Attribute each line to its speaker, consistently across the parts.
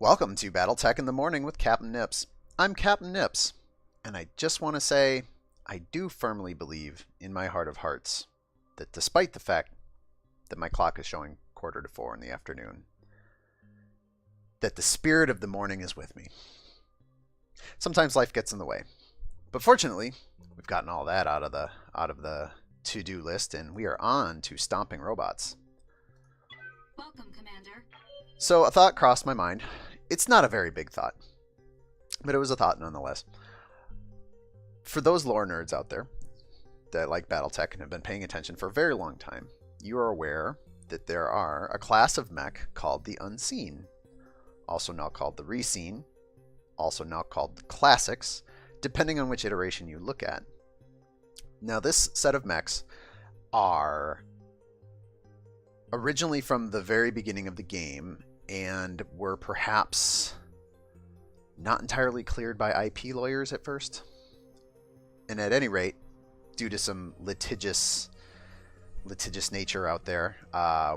Speaker 1: Welcome to BattleTech in the Morning with Captain Nips. I'm Captain Nips, and I just want to say I do firmly believe in my heart of hearts that despite the fact that my clock is showing 3:45 in the afternoon, that the spirit of the morning is with me. Sometimes life gets in the way, but fortunately, we've gotten all that out of the to-do list, and we are on to stomping robots.
Speaker 2: Welcome, Commander.
Speaker 1: So a thought crossed my mind. It's not a very big thought, but it was a thought nonetheless. For those lore nerds out there that like BattleTech and have been paying attention for a very long time, you are aware that there are a class of mech called the Unseen, also now called the Reseen, also now called the Classics, depending on which iteration you look at. Now, this set of mechs are originally from the very beginning of the game and were perhaps not entirely cleared by IP lawyers at first. And at any rate, due to some litigious nature out there,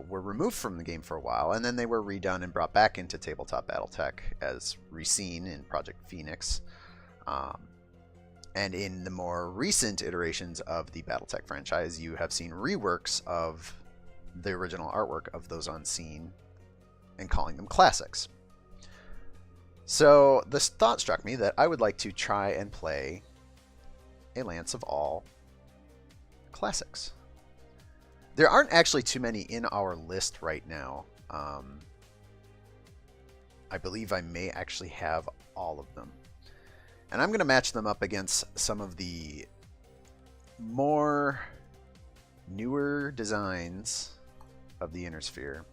Speaker 1: were removed from the game for a while, and then they were redone and brought back into tabletop BattleTech as Reseen in Project Phoenix. And in the more recent iterations of the BattleTech franchise, you have seen reworks of the original artwork of those Unseen and calling them classics. So this thought struck me that I would like to try and play a Lance of all classics. There aren't actually too many in our list right now. I believe I may actually have all of them. And I'm going to match them up against some of the more newer designs of the Inner Sphere.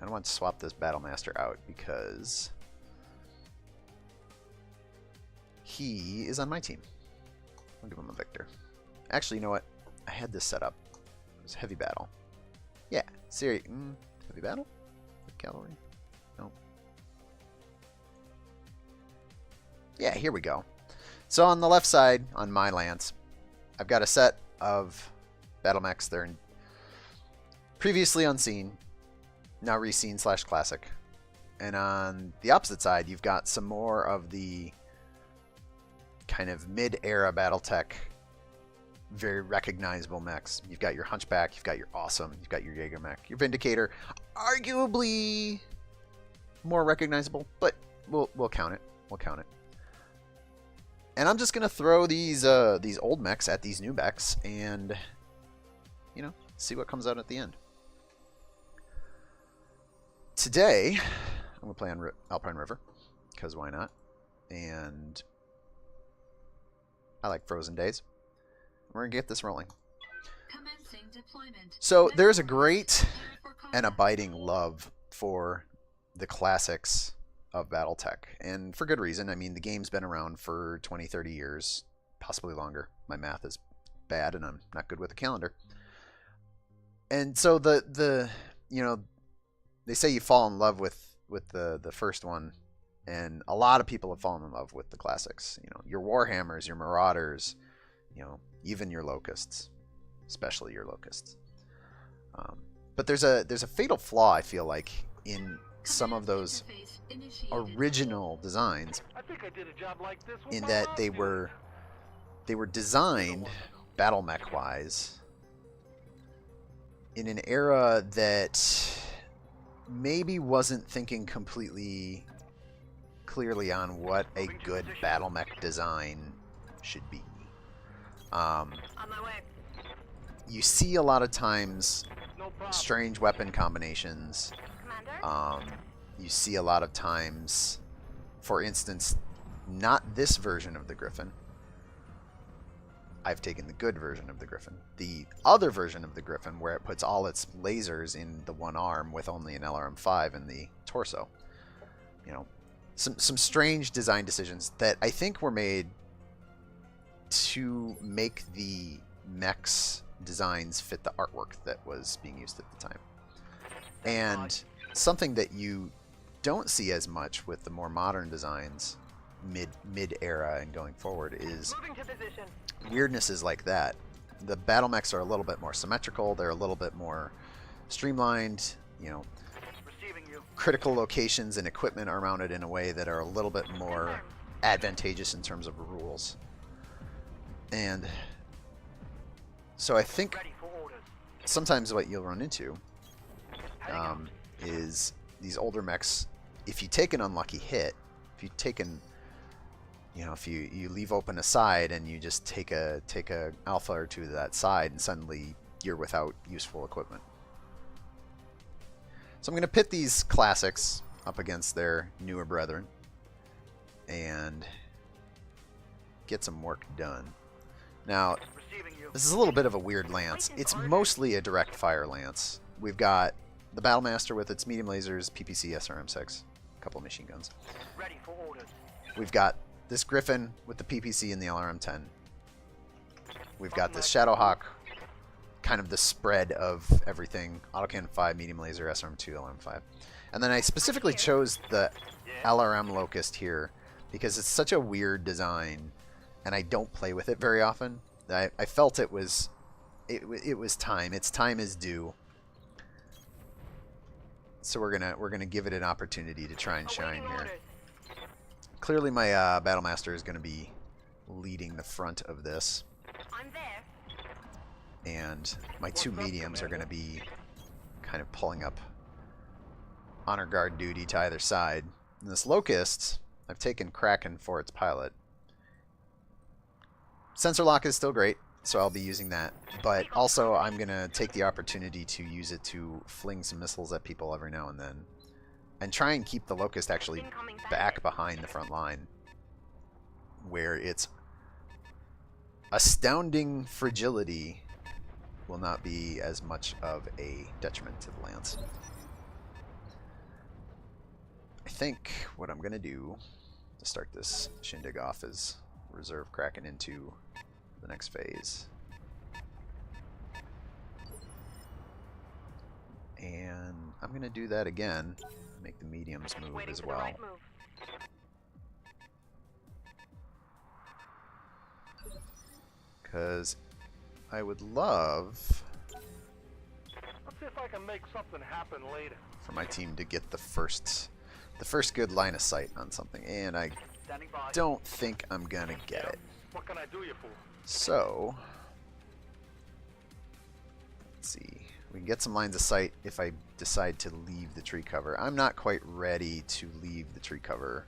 Speaker 1: I don't want to swap this Battlemaster out because he is on my team. I'll give him a Victor. Actually, you know what? I had this set up. It was Heavy Battle. Yeah, Heavy Battle? Cavalry? No. Yeah, here we go. So on the left side, on my Lance, I've got a set of battle mechs. They're previously unseen, now reseen / classic. And on the opposite side, you've got some more of the kind of mid-era BattleTech, very recognizable mechs. You've got your Hunchback, you've got your Awesome, you've got your Jaeger mech, your Vindicator, arguably more recognizable, but we'll count it. We'll count it. And I'm just gonna throw these old mechs at these new mechs, and see what comes out at the end. Today, I'm gonna play on Alpine River, because why not? And I like Frozen Days. We're gonna get this rolling.
Speaker 2: Commencing deployment.
Speaker 1: So there's a great and abiding love for the classics of BattleTech, and for good reason. I mean, the game's been around for 20, 30 years, possibly longer. My math is bad, and I'm not good with the calendar. And so they say you fall in love with the first one, and a lot of people have fallen in love with the classics. Your Warhammers, your Marauders, even your Locusts, especially your Locusts. But there's a fatal flaw, I feel like, in some of those original designs, in that they were designed battle mech wise in an era that maybe wasn't thinking completely clearly on what a good battle mech design should be. You see a lot of times strange weapon combinations. You see a lot of times, for instance, not this version of the Griffin. I've taken the good version of the Griffin. The other version of the Griffin, where it puts all its lasers in the one arm with only an LRM-5 in the torso. Some strange design decisions that I think were made to make the mechs designs fit the artwork that was being used at the time. And something that you don't see as much with the more modern designs, mid-era and going forward, is weirdnesses like that. The battle mechs are a little bit more symmetrical. They're a little bit more streamlined. critical locations and equipment are mounted in a way that are a little bit more advantageous in terms of rules. And so I think sometimes what you'll run into is these older mechs, if you take an unlucky hit, if you take an, you know, if you leave open a side and you just take a alpha or two to that side, and suddenly you're without useful equipment. So I'm going to pit these classics up against their newer brethren and get some work done. Now, this is a little bit of a weird lance. It's mostly a direct fire lance. We've got the Battlemaster with its medium lasers, PPC, SRM-6, a couple of machine guns. We've got this Griffin with the PPC and the LRM-10. We've got this Shadowhawk, kind of the spread of everything. Autocannon 5, medium laser, SRM-2, LRM-5. And then I specifically chose the LRM Locust here because it's such a weird design, and I don't play with it very often. I felt it was time. Its time is due. So we're gonna give it an opportunity to try and shine here. Clearly, my Battlemaster is gonna be leading the front of this, and my two mediums are gonna be kind of pulling up honor guard duty to either side. And this Locust, I've taken Kraken for its pilot. Sensor lock is still great, so I'll be using that. But also, I'm going to take the opportunity to use it to fling some missiles at people every now and then. And try and keep the Locust actually back behind the front line, where its astounding fragility will not be as much of a detriment to the lance. I think what I'm going to do to start this shindig off is reserve Kraken into the next phase. And I'm going to do that again, make the mediums move as well. Because I would love
Speaker 3: Let's see if I can make something happen later.
Speaker 1: for my team to get the first good line of sight on something, and I don't think I'm gonna get it.
Speaker 3: What can I do you for?
Speaker 1: So let's see. We can get some lines of sight if I decide to leave the tree cover. I'm not quite ready to leave the tree cover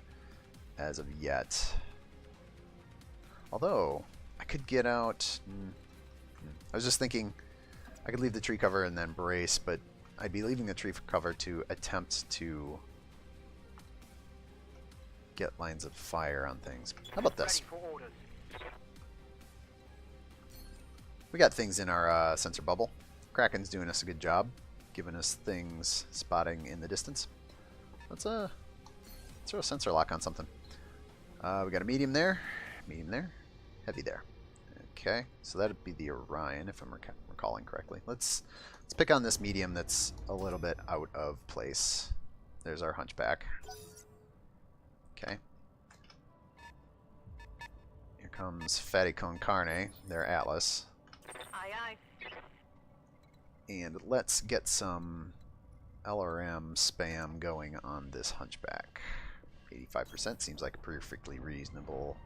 Speaker 1: as of yet. Although I could get out. I was just thinking I could leave the tree cover and then brace, but I'd be leaving the tree cover to attempt to get lines of fire on things. How about this? We got things in our sensor bubble. Kraken's doing us a good job, giving us things spotting in the distance. Let's throw a sensor lock on something. We got a medium there, heavy there. Okay, so that'd be the Orion if I'm recalling correctly. Let's pick on this medium that's a little bit out of place. There's our Hunchback. Okay. Here comes Fatty Con Carne, their Atlas.
Speaker 4: Aye, aye.
Speaker 1: And let's get some LRM spam going on this Hunchback. 85% seems like a perfectly reasonable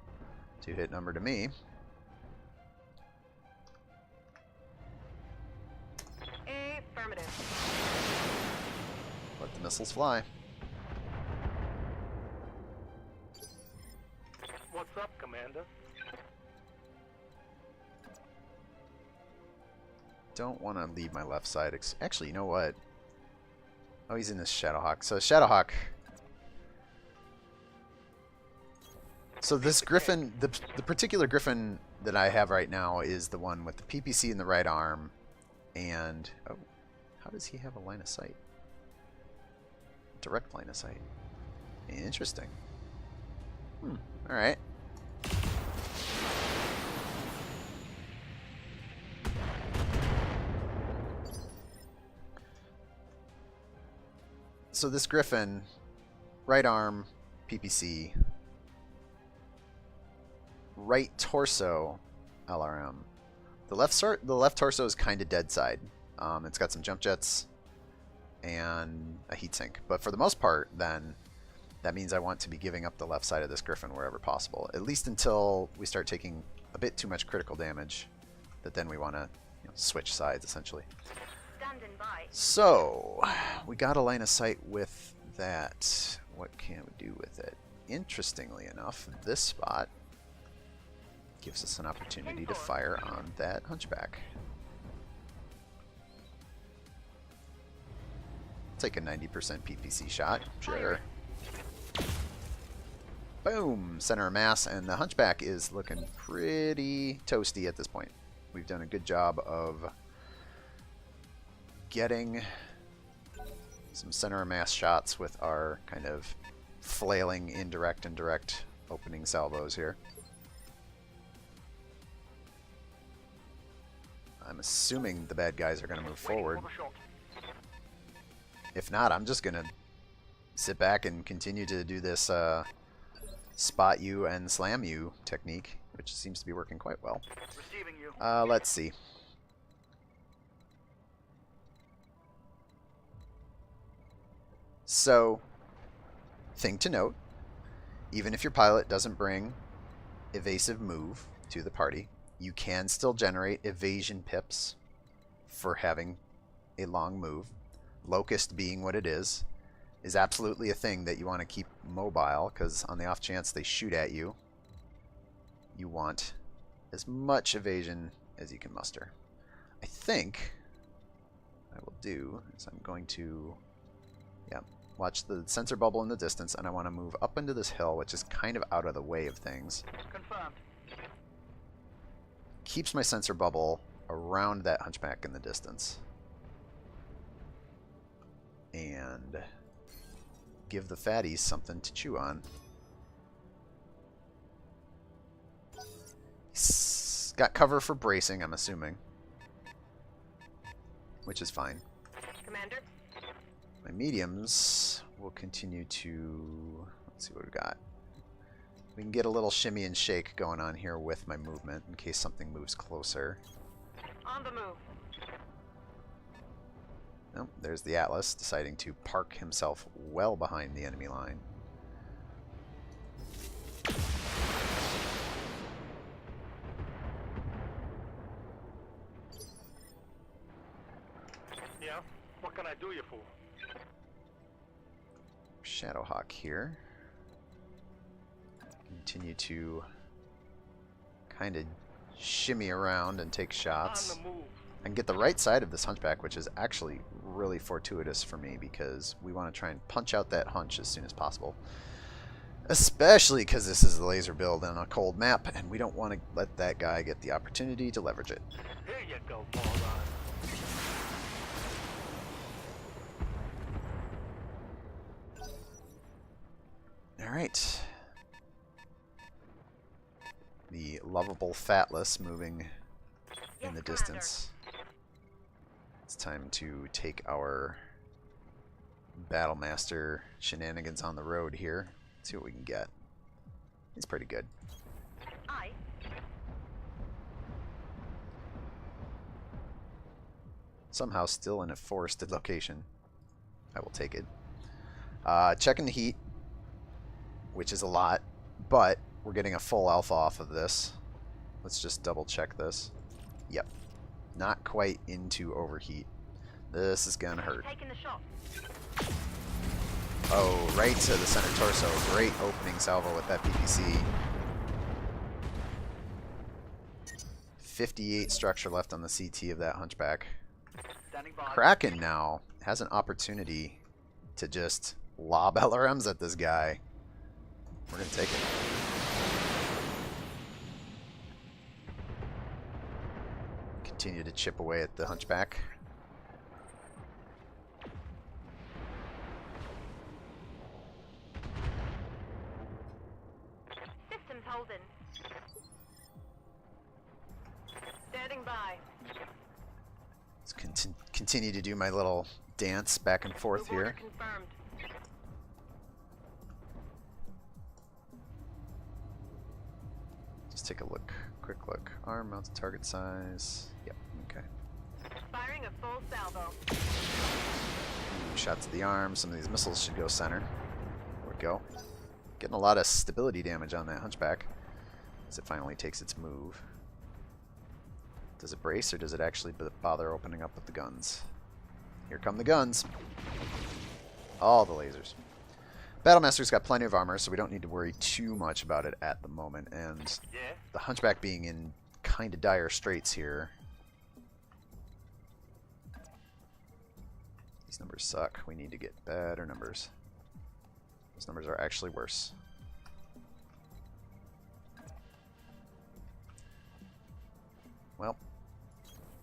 Speaker 1: two-hit number to me.
Speaker 4: Affirmative.
Speaker 1: Let the missiles fly.
Speaker 3: What's up, Commander?
Speaker 1: Don't want to leave my left side. Actually, you know what? Oh, he's in this Shadowhawk. So Shadowhawk. So this Griffin, the particular Griffin that I have right now is the one with the PPC in the right arm. And, oh, how does he have a line of sight? Direct line of sight. Interesting. Alright. So this Griffin, right arm, PPC, right torso, LRM. The left torso is kind of dead side. It's got some jump jets, and a heatsink. But for the most part, then, that means I want to be giving up the left side of this Griffin wherever possible. At least until we start taking a bit too much critical damage, that then we want to switch sides, essentially.
Speaker 4: Standing by.
Speaker 1: So, we got a line of sight with that. What can we do with it? Interestingly enough, this spot gives us an opportunity to fire on that Hunchback. Take a 90% PPC shot, sure. Boom! Center of mass, and the Hunchback is looking pretty toasty at this point. We've done a good job of getting some center of mass shots with our kind of flailing indirect and direct opening salvos here. I'm assuming the bad guys are going to move forward. If not, I'm just going to sit back and continue to do this spot you and slam you technique, which seems to be working quite well. Let's see. So, thing to note, even if your pilot doesn't bring evasive move to the party, you can still generate evasion pips for having a long move. Locust being what it is absolutely a thing that you want to keep mobile, because on the off chance they shoot at you, you want as much evasion as you can muster. I think what I will do is I'm going to watch the sensor bubble in the distance, and I want to move up into this hill, which is kind of out of the way of things.
Speaker 3: Confirmed.
Speaker 1: Keeps my sensor bubble around that Hunchback in the distance. And give the fatties something to chew on. He's got cover for bracing, I'm assuming. Which is fine.
Speaker 4: Commander.
Speaker 1: My mediums will continue to... Let's see what we've got. We can get a little shimmy and shake going on here with my movement in case something moves closer.
Speaker 4: On the move.
Speaker 1: Nope, there's the Atlas deciding to park himself well behind the enemy line.
Speaker 3: Yeah? What can I do you for?
Speaker 1: Shadowhawk here. Continue to kind of shimmy around and take shots.
Speaker 3: On the move.
Speaker 1: I can get the right side of this Hunchback, which is actually really fortuitous for me because we want to try and punch out that hunch as soon as possible. Especially because this is the laser build on a cold map, and we don't want to let that guy get the opportunity to leverage it.
Speaker 3: Here you go, moron.
Speaker 1: Alright. The lovable Fatless moving in the distance. It's time to take our Battlemaster shenanigans on the road here. See what we can get. He's pretty good.
Speaker 4: Aye.
Speaker 1: Somehow still in a forested location. I will take it. Checking the heat, which is a lot, but we're getting a full alpha off of this. Let's just double check this. Yep. Not quite into overheat. This is gonna hurt.
Speaker 4: Taking the shot.
Speaker 1: Oh, right to the center torso. Great opening salvo with that PPC. 58 structure left on the CT of that Hunchback.
Speaker 3: Standing by.
Speaker 1: Kraken now has an opportunity to just lob LRMs at this guy. We're gonna take it. Continue to chip away at the Hunchback.
Speaker 4: Systems holding. Standing by.
Speaker 1: Let's continue to do my little dance back and forth
Speaker 4: Move order
Speaker 1: here.
Speaker 4: confirmed.
Speaker 1: Just take a look. Quick look. Arm, mounted target size. Yep, okay.
Speaker 4: Firing a full salvo.
Speaker 1: Shot to the arm. Some of these missiles should go center. There we go. Getting a lot of stability damage on that Hunchback as it finally takes its move. Does it brace or does it actually bother opening up with the guns? Here come the guns. All the lasers. Battlemaster's got plenty of armor, so we don't need to worry too much about it at the moment. And
Speaker 3: Yeah?
Speaker 1: the Hunchback being in kind of dire straits here. These numbers suck. We need to get better numbers. Those numbers are actually worse. Well,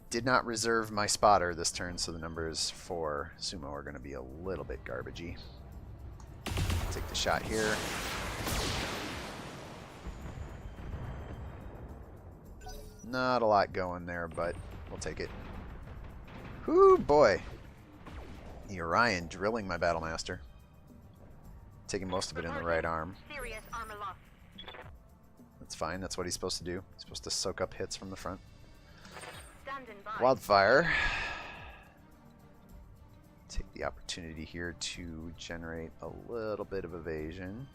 Speaker 1: did not reserve my spotter this turn, so the numbers for Sumo are going to be a little bit garbagey. Take the shot here. Not a lot going there, but we'll take it. Whoo, boy. The Orion drilling my Battlemaster. Taking most of it in the right arm.
Speaker 4: Serious armor loss.
Speaker 1: That's fine. That's what he's supposed to do. He's supposed to soak up hits from the front.
Speaker 4: Standing by.
Speaker 1: Wildfire. Take the opportunity here to generate a little bit of evasion.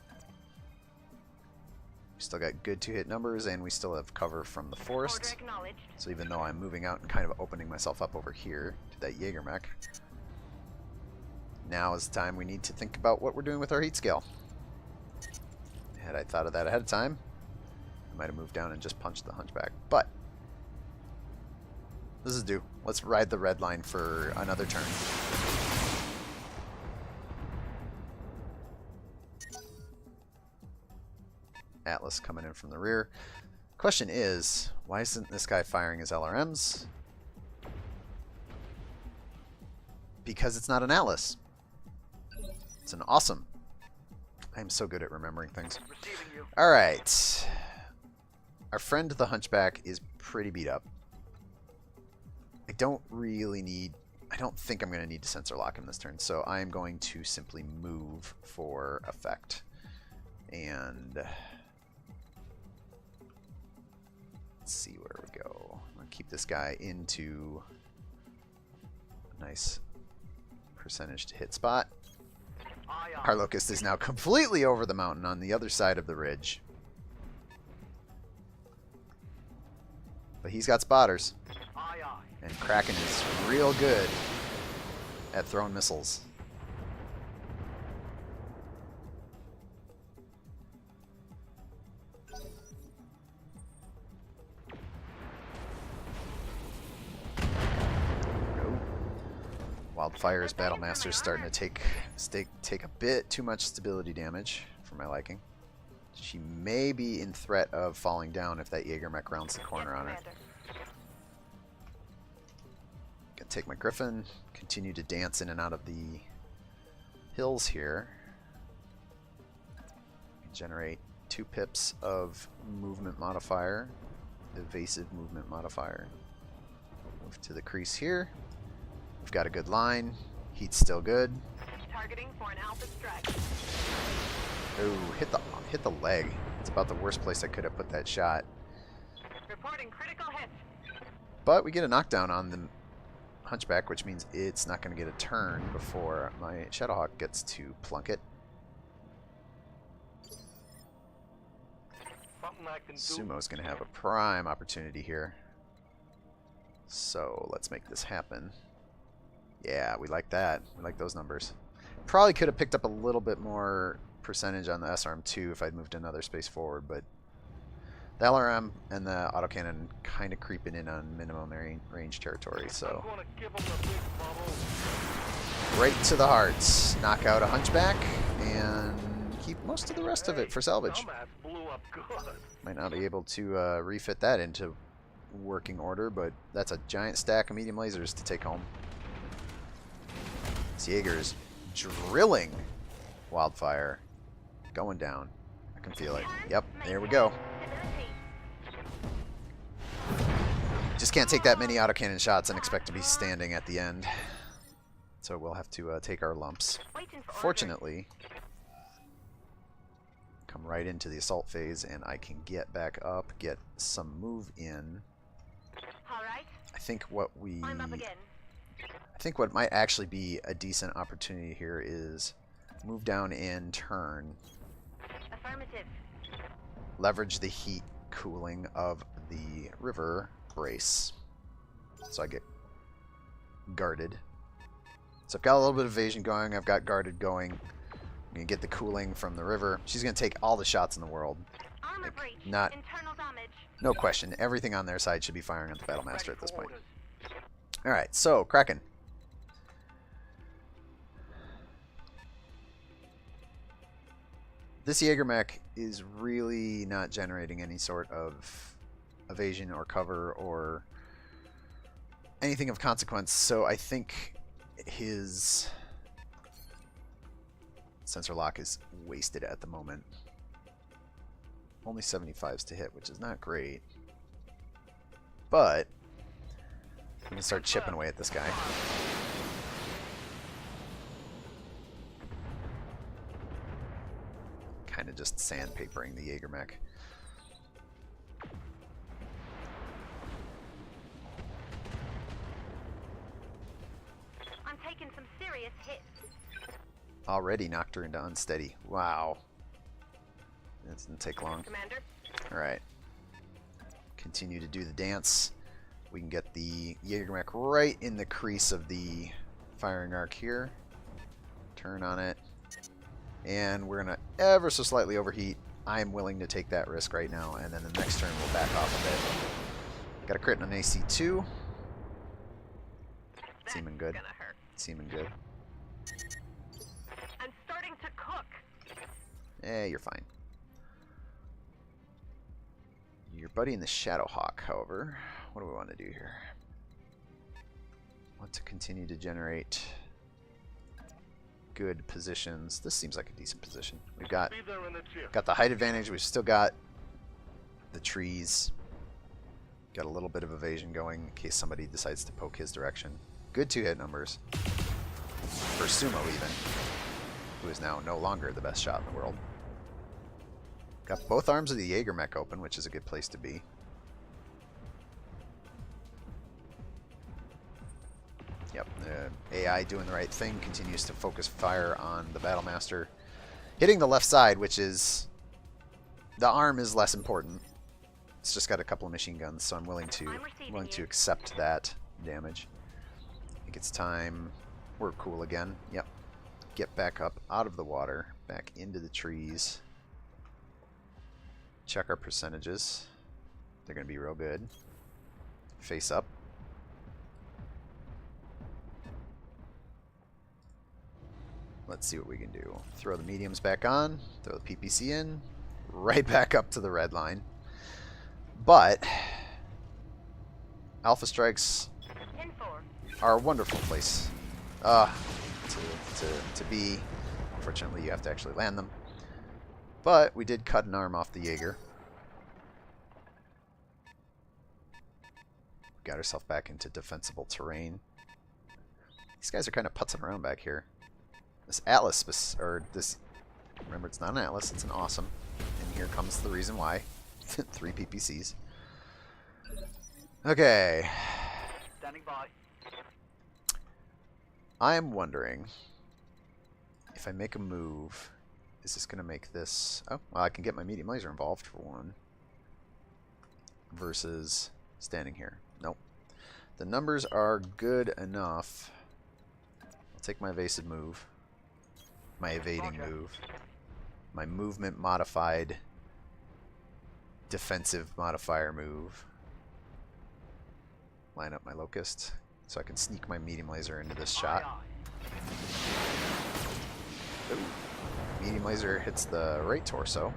Speaker 1: We still got good 2-hit numbers, and we still have cover from the
Speaker 4: Order
Speaker 1: forest.
Speaker 4: acknowledged.
Speaker 1: So even though I'm moving out and kind of opening myself up over here to that Jägermech, now is the time we need to think about what we're doing with our heat scale. Had I thought of that ahead of time, I might have moved down and just punched the Hunchback. But this is due. Let's ride the red line for another turn. Atlas coming in from the rear. Question is, why isn't this guy firing his LRMs? Because it's not an Atlas. It's an awesome. I'm so good at remembering things.
Speaker 3: Receiving you.
Speaker 1: Alright. Our friend the Hunchback is pretty beat up. I don't think I'm going to need to sensor lock him this turn, so I'm going to simply move for effect. And let's see where we go. I'm going to keep this guy into a nice percentage to hit spot.
Speaker 3: Aye, aye.
Speaker 1: Our Locust is now completely over the mountain on the other side of the ridge. But he's got spotters.
Speaker 3: Aye, aye.
Speaker 1: And Kraken is real good at throwing missiles. Wildfire's Battlemaster's starting to take a bit too much stability damage for my liking. She may be in threat of falling down if that Jägermech rounds the corner
Speaker 4: Yes,
Speaker 1: on her.
Speaker 4: Commander.
Speaker 1: Gonna take my Griffin, continue to dance in and out of the hills here. Generate 2 pips of movement modifier, evasive movement modifier. Move to the crease here. We've got a good line. Heat's still good.
Speaker 4: Targeting for an alpha strike.
Speaker 1: Oh, hit the leg. It's about the worst place I could have put that shot.
Speaker 4: Reporting critical hit.
Speaker 1: But we get a knockdown on the Hunchback, which means it's not going to get a turn before my Shadowhawk gets to plunk it.
Speaker 3: Something I can do.
Speaker 1: Sumo's going to have a prime opportunity here. So let's make this happen. Yeah, we like that. We like those numbers. Probably could have picked up a little bit more percentage on the SRM2 if I'd moved another space forward, but the LRM and the autocannon kind of creeping in on minimum range territory, so
Speaker 3: I'm gonna give 'em the big bubble.
Speaker 1: right to the hearts. Knock out a Hunchback and keep most of the rest of it for salvage.
Speaker 3: Dumbass blew up good.
Speaker 1: Might not be able to refit that into working order, but that's a giant stack of medium lasers to take home. This Jaeger's drilling Wildfire. Going down. I can feel it. Yep, there we go. Just can't take that many autocannon shots and expect to be standing at the end. So we'll have to take our lumps.
Speaker 4: Waiting for
Speaker 1: Fortunately, come right into the assault phase and I can get back up, get some move in.
Speaker 4: All right.
Speaker 1: I think what we...
Speaker 4: I'm up again.
Speaker 1: I think what might actually be a decent opportunity here is move down and turn.
Speaker 4: Affirmative.
Speaker 1: Leverage the heat cooling of the river brace. So I get guarded. So I've got a little bit of evasion going. I've got guarded going. I'm going to get the cooling from the river. She's going to take all the shots in the world.
Speaker 4: Armor
Speaker 1: Like,
Speaker 4: breach.
Speaker 1: not,
Speaker 4: Internal damage.
Speaker 1: no question. Everything on their side should be firing at the Battlemaster at this point.
Speaker 3: Orders.
Speaker 1: Alright, so Kraken. This Jägermech is really not generating any sort of evasion or cover or anything of consequence, so I think his sensor lock is wasted at the moment. Only 75s to hit, which is not great. But I'm going to start chipping away at this guy. Kind of just sandpapering the Jägermech.
Speaker 4: I'm taking some serious hits.
Speaker 1: Already knocked her into unsteady. Wow. That doesn't take long.
Speaker 4: Commander.
Speaker 1: Alright. Continue to do the dance. We can get the Jägermech right in the crease of the firing arc here. Turn on it. And we're going to ever so slightly overheat. I'm willing to take that risk right now. And then the next turn we'll back off a bit. Got a crit on an AC2. Seeming good.
Speaker 4: Gonna hurt.
Speaker 1: Seeming good.
Speaker 4: I'm starting to cook.
Speaker 1: You're fine. Your buddy in the Shadowhawk, however, what do we want to do here? Want to continue to generate good positions. This seems like a decent position. We've got
Speaker 3: Be there in the chip.
Speaker 1: the height advantage. We've still got the trees. Got a little bit of evasion going in case somebody decides to poke his direction. Good 2-hit numbers. For Sumo even, who is now no longer the best shot in the world. Got both arms of the Jägermech open, which is a good place to be. Yep, the AI doing the right thing, continues to focus fire on the Battlemaster. Hitting the left side, which is... The arm is less important. It's just got a couple of machine guns, so I'm willing to accept that damage. I think it's time... We're cool again. Yep. Get back up out of the water, back into the trees. Check our percentages. They're going to be real good. Face up. Let's see what we can do. Throw the mediums back on. Throw the PPC in. Right back up to the red line. But Alpha Strikes are a wonderful place to be. Unfortunately, you have to actually land them. But we did cut an arm off the Jaeger. Got ourselves back into defensible terrain. These guys are kind of putzing around back here. This Atlas, or this, remember it's not an Atlas, it's an Awesome. And here comes the reason why. 3 PPCs. Okay.
Speaker 3: Standing by.
Speaker 1: I'm wondering if I make a move, is this going to make this... Oh, well, I can get my medium laser involved for one. Versus standing here. Nope. The numbers are good enough. I'll take my evasive move. My evading move. My movement modified defensive modifier move. Line up my locust so I can sneak my medium laser into this shot. Ooh. Medium laser hits the right torso.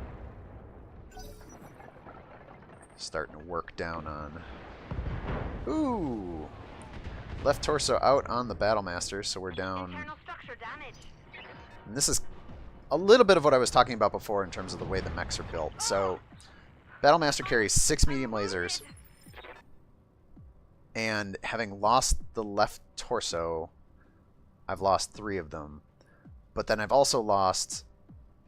Speaker 1: Starting to work down on... Ooh! Left torso out on the Battlemaster, so we're down...
Speaker 4: Internal structure damage.
Speaker 1: And this is a little bit of what I was talking about before in terms of the way the mechs are built. So, Battlemaster carries 6 medium lasers. And having lost the left torso, I've lost 3 of them. But then I've also lost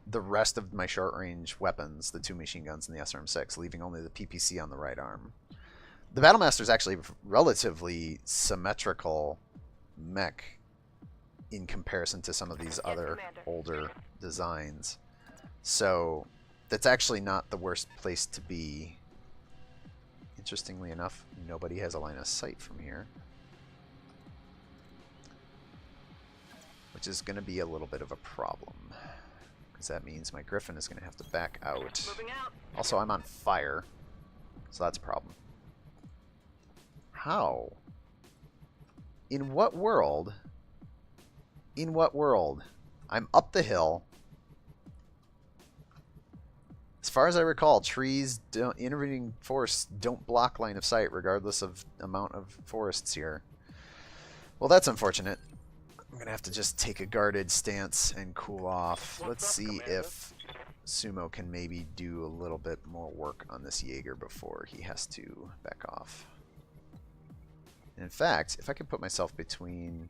Speaker 1: the rest of my short-range weapons, the 2 machine guns and the SRM-6, leaving only the PPC on the right arm. The Battlemaster is actually relatively symmetrical mech in comparison to some of these other
Speaker 4: Commander.
Speaker 1: older designs. So that's actually not the worst place to be. Interestingly enough, nobody has a line of sight from here, which is going to be a little bit of a problem, because that means my Griffin is going to have to back out.
Speaker 4: Moving out.
Speaker 1: Also, I'm on fire, so that's a problem. How? In what world? In what world? I'm up the hill. As far as I recall, trees, intervening forests don't block line of sight regardless of amount of forests here. Well, that's unfortunate. I'm going to have to just take a guarded stance and cool off. Let's see if Sumo can maybe do a little bit more work on this Jaeger before he has to back off. In fact, if I could put myself between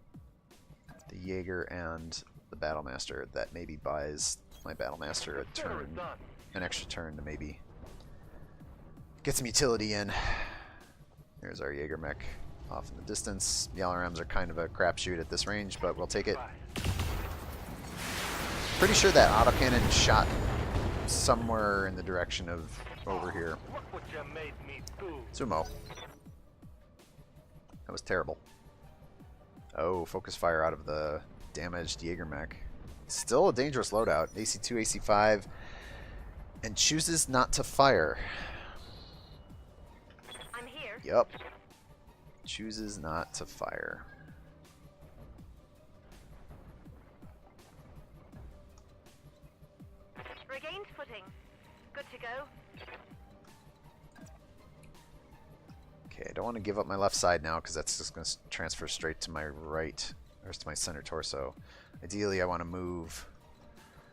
Speaker 1: the Jaeger and the Battlemaster, that maybe buys my Battlemaster a turn, an extra turn to maybe get some utility in. There's our Jaeger mech off in the distance. The LRMs are kind of a crapshoot at this range, but we'll take it. Pretty sure that autocannon shot somewhere in the direction of over here.
Speaker 3: Look what you made me do.
Speaker 1: Sumo. That was terrible. Oh, focus fire out of the damaged Jaeger mech. Still a dangerous loadout. AC2, AC5, and chooses not to fire.
Speaker 4: I'm here.
Speaker 1: Yup. Chooses not to fire.
Speaker 4: Regained footing. Good to go.
Speaker 1: Okay, I don't want to give up my left side now because that's just going to transfer straight to my right, or to my center torso. Ideally, I want to move.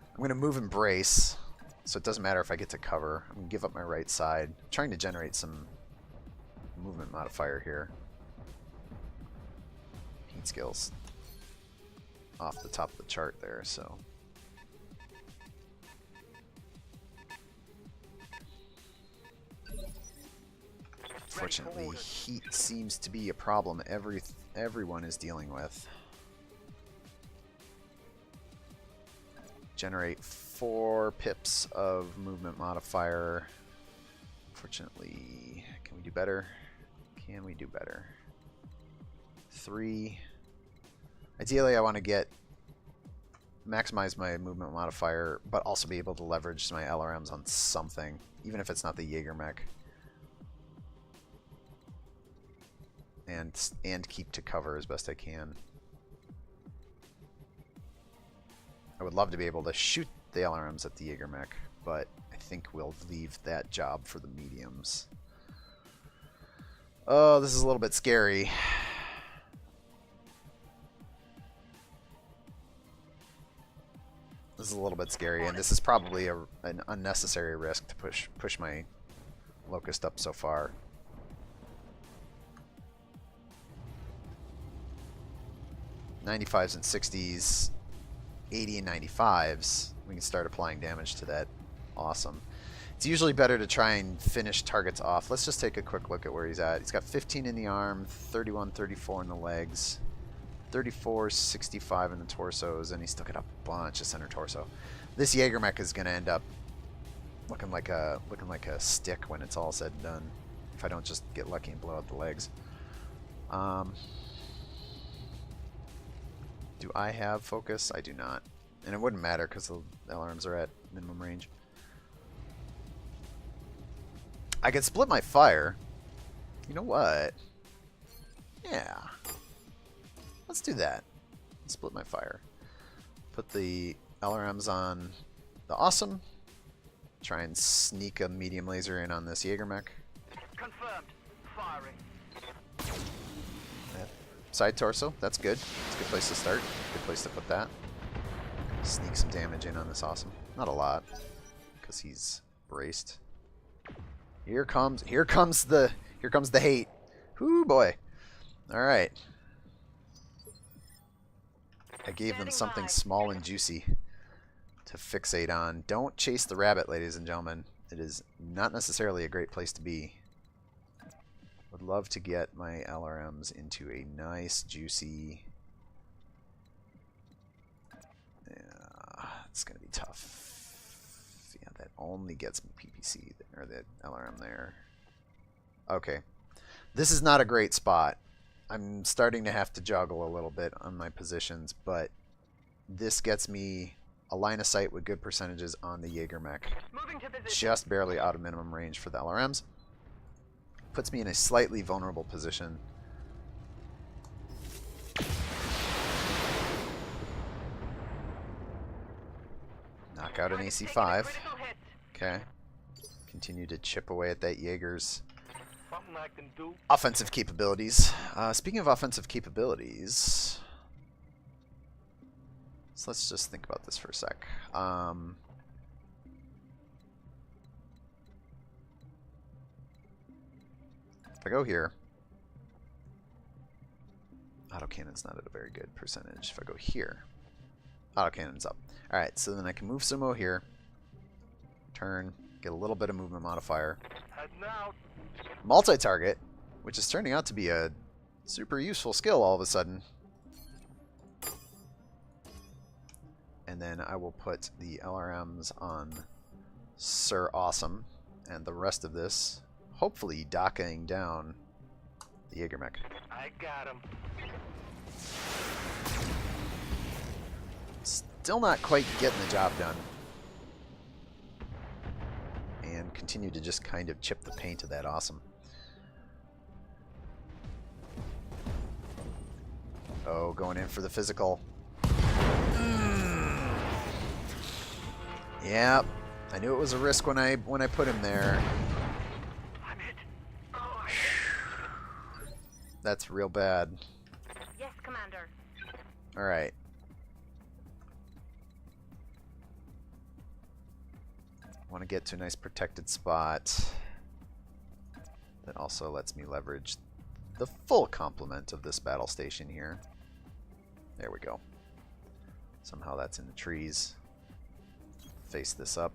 Speaker 1: I'm going to move and brace, so it doesn't matter if I get to cover. I'm going to give up my right side. I'm trying to generate some movement modifier here. Heat skills off the top of the chart there, so. Fortunately, heat seems to be a problem everyone is dealing with. Generate 4 pips of movement modifier. Fortunately, can we do better? Can we do better? 3. Ideally, I want to maximize my movement modifier, but also be able to leverage my LRMs on something, even if it's not the Jaeger mech. And keep to cover as best I can. I would love to be able to shoot the LRMs at the Jaeger mech, but I think we'll leave that job for the mediums. Oh, this is a little bit scary. This is a little bit scary, and this is probably an unnecessary risk to push my Locust up so far. '95s and 60s, 80 and 95s, we can start applying damage to that. Awesome. It's usually better to try and finish targets off. Let's just take a quick look at where he's at. He's got 15 in the arm, 31, 34 in the legs, 34, 65 in the torsos, and he's still got a bunch of center torso. This Jaeger mech is going to end up looking like a stick when it's all said and done, if I don't just get lucky and blow out the legs. Do I have focus? I do not. And it wouldn't matter because the LRMs are at minimum range. I could split my fire. You know what? Yeah. Let's do that. Split my fire. Put the LRMs on the Awesome. Try and sneak a medium laser in on this Jaeger mech.
Speaker 3: Confirmed. Firing.
Speaker 1: Side torso, that's good. It's a good place to start. Good place to put that. Sneak some damage in on this Awesome. Not a lot, because he's braced. Here comes the hate. Whoo boy. Alright. I gave them something small and juicy to fixate on. Don't chase the rabbit, ladies and gentlemen. It is not necessarily a great place to be. Would love to get my LRMs into a nice, juicy It's going to be tough. Yeah, that only gets me PPC, or the LRM there. Okay. This is not a great spot. I'm starting to have to juggle a little bit on my positions, but this gets me a line of sight with good percentages on the Jaeger mech.
Speaker 4: Moving to position.
Speaker 1: Just barely out of minimum range for the LRMs. Puts me in a slightly vulnerable position. Knock out an AC5.
Speaker 4: Critical hit.
Speaker 1: Okay. Continue to chip away at that Jaeger's
Speaker 3: Something I can do.
Speaker 1: offensive capabilities. Speaking of offensive capabilities, so let's just think about this for a sec. If I go here, autocannon's not at a very good percentage. If I go here, autocannon's up. Alright, so then I can move Sumo here, turn, get a little bit of movement modifier.
Speaker 3: Heading out.
Speaker 1: Multi-target, which is turning out to be a super useful skill all of a sudden. And then I will put the LRMs on Sir Awesome, and the rest of this, hopefully docking down the Jaeger mech.
Speaker 3: I got him.
Speaker 1: Still not quite getting the job done. And continue to just kind of chip the paint of that Awesome. Oh, going in for the physical. Yep. I knew it was a risk when I put him there.
Speaker 3: I'm hit.
Speaker 1: That's real bad.
Speaker 4: Yes, Commander.
Speaker 1: Alright. Want to get to a nice protected spot that also lets me leverage the full complement of this battle station here. There we go. Somehow that's in the trees. Face this up.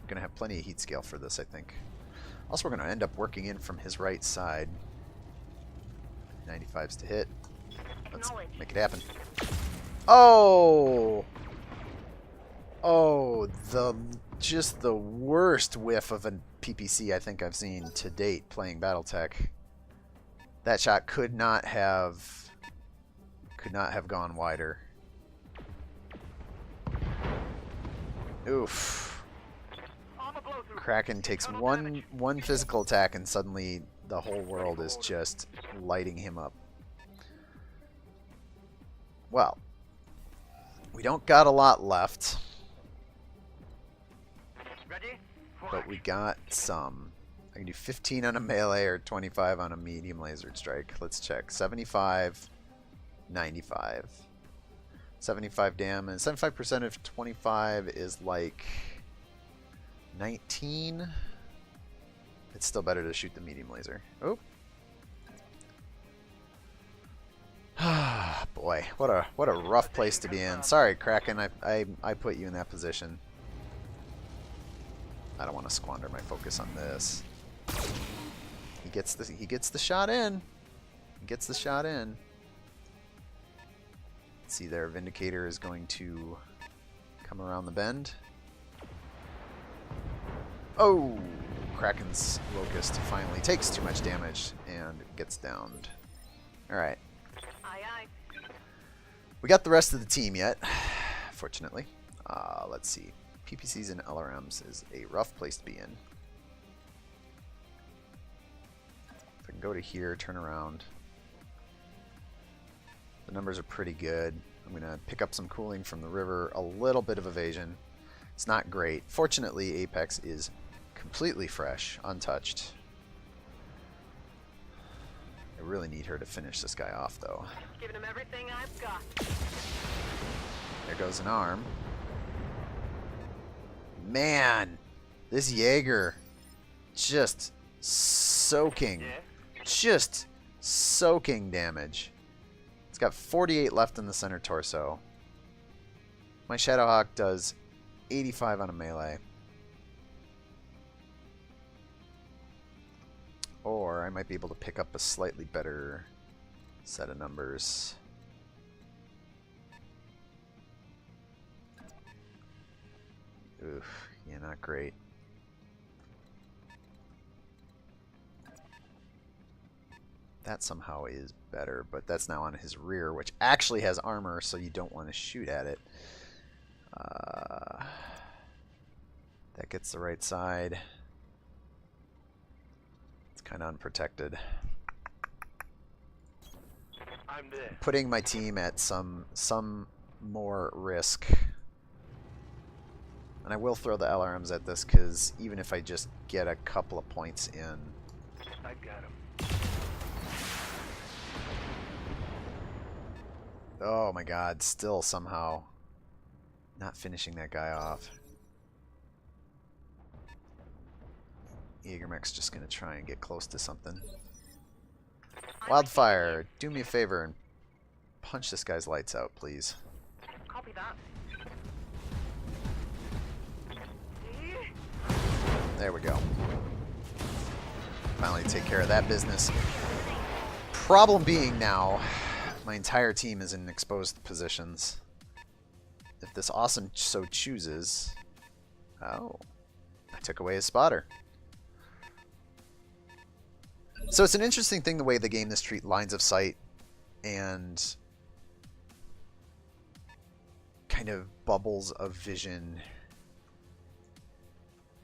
Speaker 1: Gonna have plenty of heat scale for this, I think. Also, we're gonna end up working in from his right side. 95s to hit. Let's make it happen. Oh! Oh, just the worst whiff of a PPC I think I've seen to date playing BattleTech. That shot could not have gone wider. Oof. Kraken takes one physical attack and suddenly the whole world is just lighting him up. Well, we don't got a lot left,
Speaker 3: Ready?
Speaker 1: but we got some. I can do 15 on a melee or 25 on a medium laser strike. Let's check. 75, 95. 75 damage. 75% of 25 is like 19. It's still better to shoot the medium laser. Oh. Boy, what a rough place to be in. Sorry, Kraken, I put you in that position. I don't want to squander my focus on this. He gets the shot in. He gets the shot in. Let's see there, Vindicator is going to come around the bend. Oh, Kraken's Locust finally takes too much damage and gets downed. All right.
Speaker 4: Aye, aye.
Speaker 1: We got the rest of the team yet, fortunately. Let's see. PPCs and LRMs is a rough place to be in. If I can go to here, turn around. The numbers are pretty good. I'm going to pick up some cooling from the river, a little bit of evasion. It's not great. Fortunately, Apex is completely fresh, untouched. I really need her to finish this guy off, though.
Speaker 4: Giving him everything I've got.
Speaker 1: There goes an arm. Man, this Jaeger just soaking damage. It's got 48 left in the center torso. My Shadowhawk does 85 on a melee. Or I might be able to pick up a slightly better set of numbers. Oof, yeah, not great. That somehow is better, but that's now on his rear, which actually has armor, so you don't want to shoot at it. That gets the right side. It's kind of unprotected.
Speaker 3: I'm there.
Speaker 1: Putting my team at some more risk. And I will throw the LRMs at this, because even if I just get a couple of points in...
Speaker 3: I got him.
Speaker 1: Oh my god, still somehow not finishing that guy off. Jägermech's just going to try and get close to something. Wildfire, do me a favor and punch this guy's lights out, please.
Speaker 4: Copy that.
Speaker 1: There we go. Finally take care of that business. Problem being now, my entire team is in exposed positions. If this awesome so chooses... Oh, I took away his spotter. So it's an interesting thing the way the game this treat lines of sight and kind of bubbles of vision.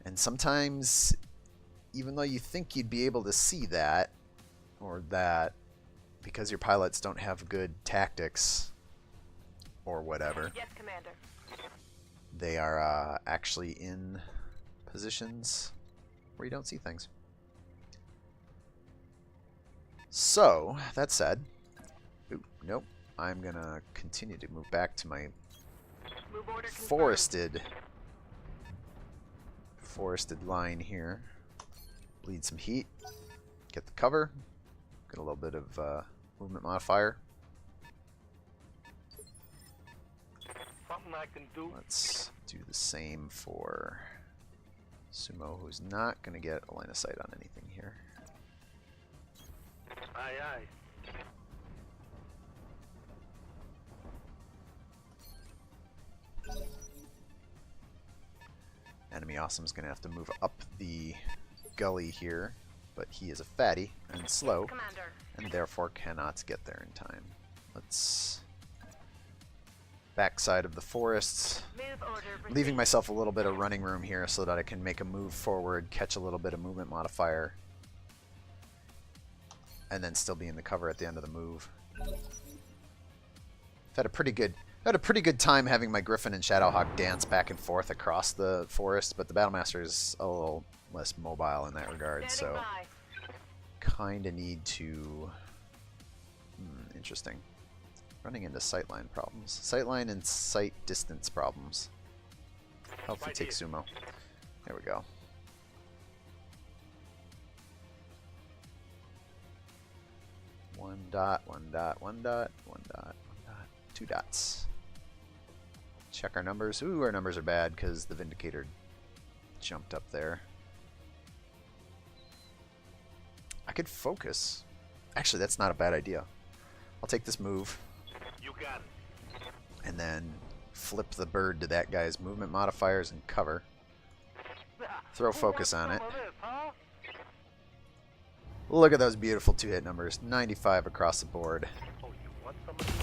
Speaker 1: And sometimes, even though you think you'd be able to see that, or that, because your pilots don't have good tactics, or whatever,
Speaker 4: Yes, Commander.
Speaker 1: they are actually in positions where you don't see things. So, that said, nope, I'm going to continue to move back to my
Speaker 4: Move order confirmed.
Speaker 1: forested line here. Bleed some heat, get the cover, get a little bit of movement modifier.
Speaker 3: Something I can do.
Speaker 1: Let's do the same for Sumo, who's not going to get a line of sight on anything here.
Speaker 3: Aye, aye.
Speaker 1: Enemy Awesome's going to have to move up the gully here, but he is a fatty and slow,
Speaker 4: Commander.
Speaker 1: and therefore cannot get there in time. Let's backside of the forests,
Speaker 4: Move order received.
Speaker 1: leaving myself a little bit of running room here so that I can make a move forward, catch a little bit of movement modifier, and then still be in the cover at the end of the move. I've had a pretty good time having my Griffin and Shadowhawk dance back and forth across the forest, but the Battlemaster is a little less mobile in that regard,
Speaker 4: Standing
Speaker 1: so
Speaker 4: by.
Speaker 1: kind of need to... interesting. Running into sightline problems. Sightline and sight distance problems. Healthy
Speaker 3: Right
Speaker 1: take
Speaker 3: here.
Speaker 1: Sumo. There we go. One dot, one dot, one dot, one dot, one dot, 2 dots. Check our numbers. Ooh, our numbers are bad because the Vindicator jumped up there. I could focus. Actually, that's not a bad idea. I'll take this move
Speaker 3: You got it.
Speaker 1: and then flip the bird to that guy's movement modifiers and cover. Throw
Speaker 3: Who
Speaker 1: focus
Speaker 3: wants
Speaker 1: on
Speaker 3: some
Speaker 1: it.
Speaker 3: of this, huh?
Speaker 1: Look at those beautiful 2-hit numbers. 95 across the board.
Speaker 3: Oh, you want some of this?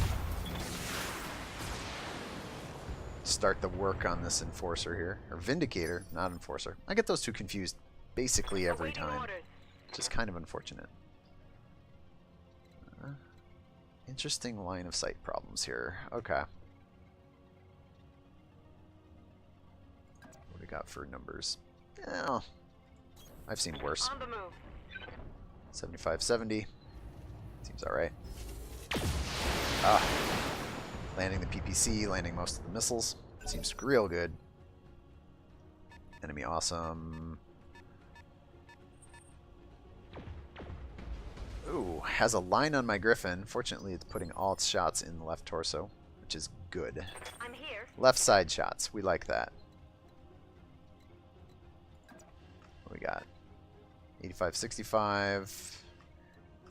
Speaker 1: Start the work on this Enforcer here. Or Vindicator, not Enforcer. I get those two confused basically every
Speaker 4: Awaiting
Speaker 1: time.
Speaker 4: orders.
Speaker 1: Which is kind of unfortunate. Interesting line of sight problems here. Okay. What do we got for numbers? Oh, I've seen worse.
Speaker 4: On the move.
Speaker 1: 75-70. Seems alright. Ah. Landing the PPC, landing most of the missiles. Seems real good. Enemy awesome. Ooh, has a line on my Griffin. Fortunately, it's putting all its shots in the left torso, which is good.
Speaker 4: I'm here.
Speaker 1: Left side shots. We like that. What we got? 85-65.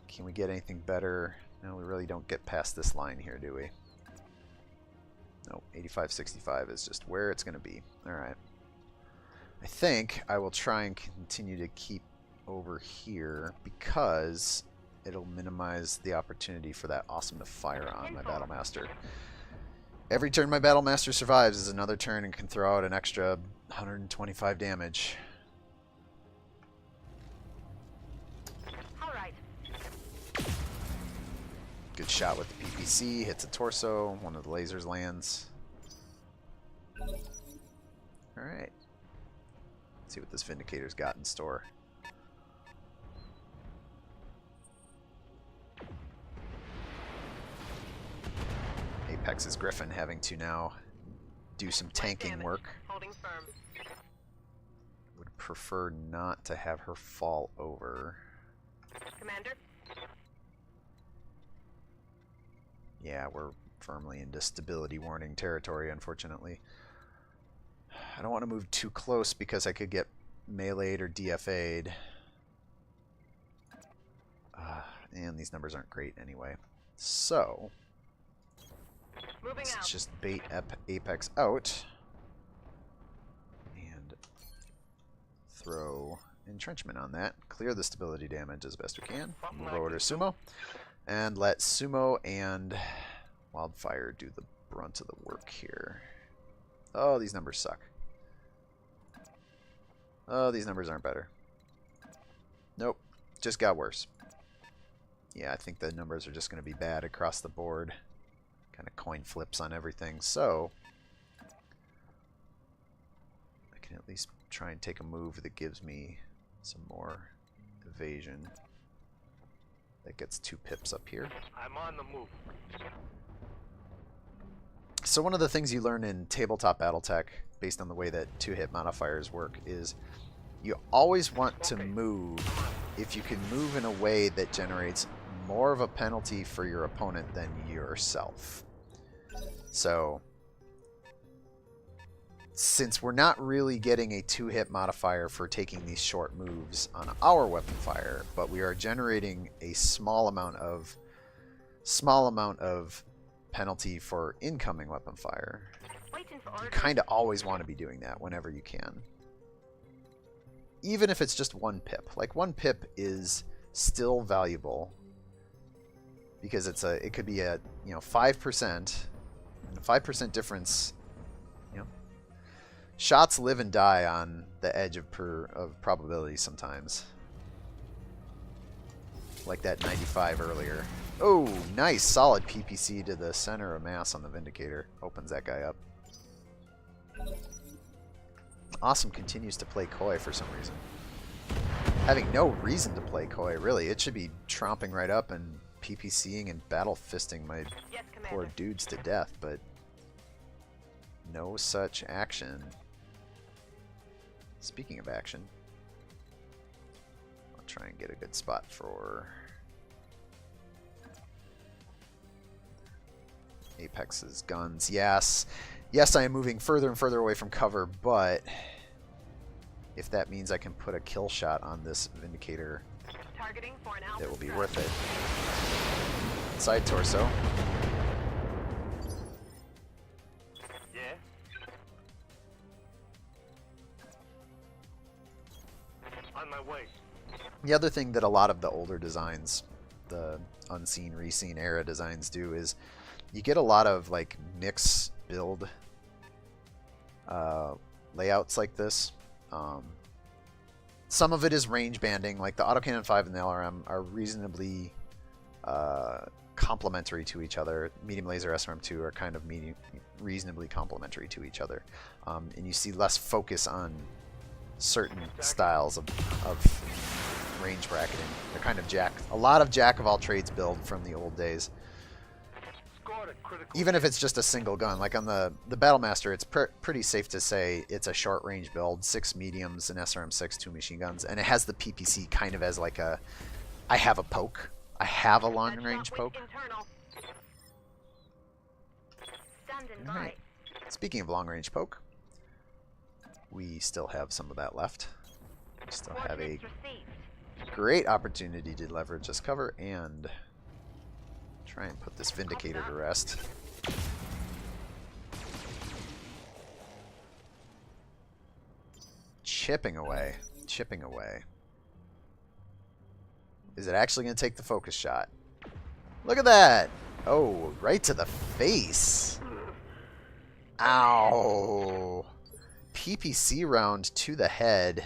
Speaker 1: Can we get anything better? No, we really don't get past this line here, do we? Nope. 85-65 is just where it's going to be. Alright. I think I will try and continue to keep over here because it'll minimize the opportunity for that awesome to fire on my Battlemaster. Every turn my Battlemaster survives is another turn and can throw out an extra 125 damage.
Speaker 4: All right.
Speaker 1: Good shot with the PPC, hits a torso, one of the lasers lands. Alright. Let's see what this Vindicator's got in store. Apex's Griffin having to now do some tanking work.
Speaker 4: Holding firm.
Speaker 1: Would prefer not to have her fall over.
Speaker 4: Commander.
Speaker 1: Yeah, we're firmly into stability warning territory, unfortunately. I don't want to move too close because I could get melee'd or DFA'd. And these numbers aren't great anyway. So,
Speaker 4: Moving out.
Speaker 1: let's just bait Apex out. And throw entrenchment on that. Clear the stability damage as best we can. Move over to Sumo. And let Sumo and Wildfire do the brunt of the work here. Oh, these numbers suck. Oh, these numbers aren't better. Nope. Just got worse. Yeah, I think the numbers are just going to be bad across the board. Kind of coin flips on everything. So, I can at least try and take a move that gives me some more evasion. That gets 2 pips up here.
Speaker 3: I'm on the move.
Speaker 1: So one of the things you learn in tabletop BattleTech, based on the way that 2-hit modifiers work, is you always want to move if you can move in a way that generates more of a penalty for your opponent than yourself. So, since we're not really getting a 2-hit modifier for taking these short moves on our weapon fire, but we are generating a small amount of penalty for incoming weapon fire,
Speaker 4: Waiting for
Speaker 1: you
Speaker 4: orders.
Speaker 1: kind of always want to be doing that whenever you can. Even if it's just 1 pip. Like 1 pip is still valuable because it could be a 5%, and a 5% difference. Shots live and die on the edge of probability sometimes. Like that 95 earlier. Oh, nice. Solid PPC to the center of mass on the Vindicator. Opens that guy up. Awesome continues to play coy for some reason. Having no reason to play coy, really. It should be tromping right up and PPCing and battle fisting my
Speaker 4: Yes,
Speaker 1: poor
Speaker 4: Commander.
Speaker 1: dudes to death, but no such action. Speaking of action, I'll try and get a good spot for Apex's guns. Yes, I am moving further and further away from cover, but if that means I can put a kill shot on this Vindicator,
Speaker 4: Targeting for an alpha
Speaker 1: it will be
Speaker 4: strike.
Speaker 1: worth it. Side torso.
Speaker 3: Yeah? On my way.
Speaker 1: The other thing that a lot of the older designs, the unseen, reseen era designs do is you get a lot of like mix build layouts like this. Some of it is range banding, like the Autocannon 5 and the LRM are reasonably complementary to each other. Medium laser SRM2 are kind of reasonably complementary to each other. And you see less focus on certain styles of range bracketing. They're kind of a lot of jack of all trades build from the old days.
Speaker 3: Scored a critical.
Speaker 1: Even if it's just a single gun, like on the Battlemaster, it's pretty safe to say it's a short range build, 6 mediums, an SRM6, 2 machine guns, and it has the PPC kind of as like I have a poke. I have a long range
Speaker 4: Gunshot with
Speaker 1: poke.
Speaker 4: internal. Standing by.
Speaker 1: Alright. Speaking of long range poke, we still have some of that left. We still have a
Speaker 4: Coordinates received.
Speaker 1: great opportunity to leverage this cover and try and put this Vindicator to rest. chipping away. Chipping away. Is it actually going to take the focus shot? Look at that! Oh, right to the face. Ow. PPC round to the head.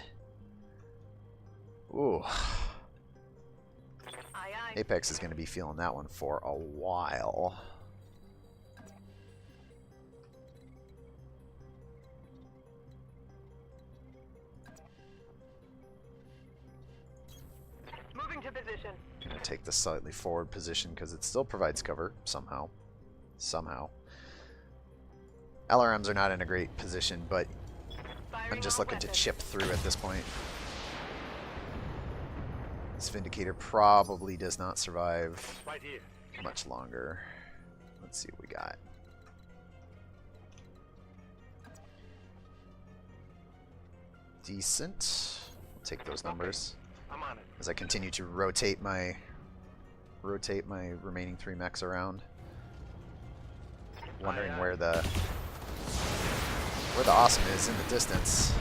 Speaker 1: Ooh.
Speaker 4: Aye, aye.
Speaker 1: Apex is going to be feeling that one for a while.
Speaker 4: Moving to position.
Speaker 1: Gonna take the slightly forward position because it still provides cover somehow. Somehow. LRMs are not in a great position, but I'm just looking to chip through at this point. This Vindicator probably does not survive
Speaker 3: Right here.
Speaker 1: much longer. Let's see what we got. Decent. I'll take those numbers
Speaker 3: I'm on it.
Speaker 1: as I continue to rotate my remaining 3 mechs around. Wondering
Speaker 3: Aye, aye.
Speaker 1: where the awesome is in the distance.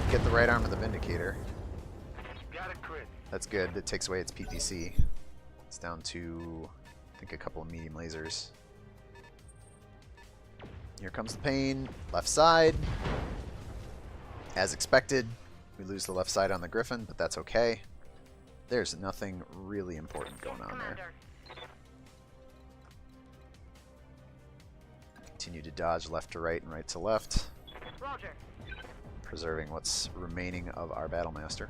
Speaker 1: Get the right arm of the Vindicator.
Speaker 3: Got it, crit.
Speaker 1: That's good. It takes away its PPC. It's down to, I think, a couple of medium lasers. Here comes the pain. Left side. As expected, we lose the left side on the Griffin, but that's okay. There's nothing really important going on there.
Speaker 4: Commander.
Speaker 1: Continue to dodge left to right and right to left,
Speaker 4: Roger.
Speaker 1: preserving what's remaining of our Battlemaster.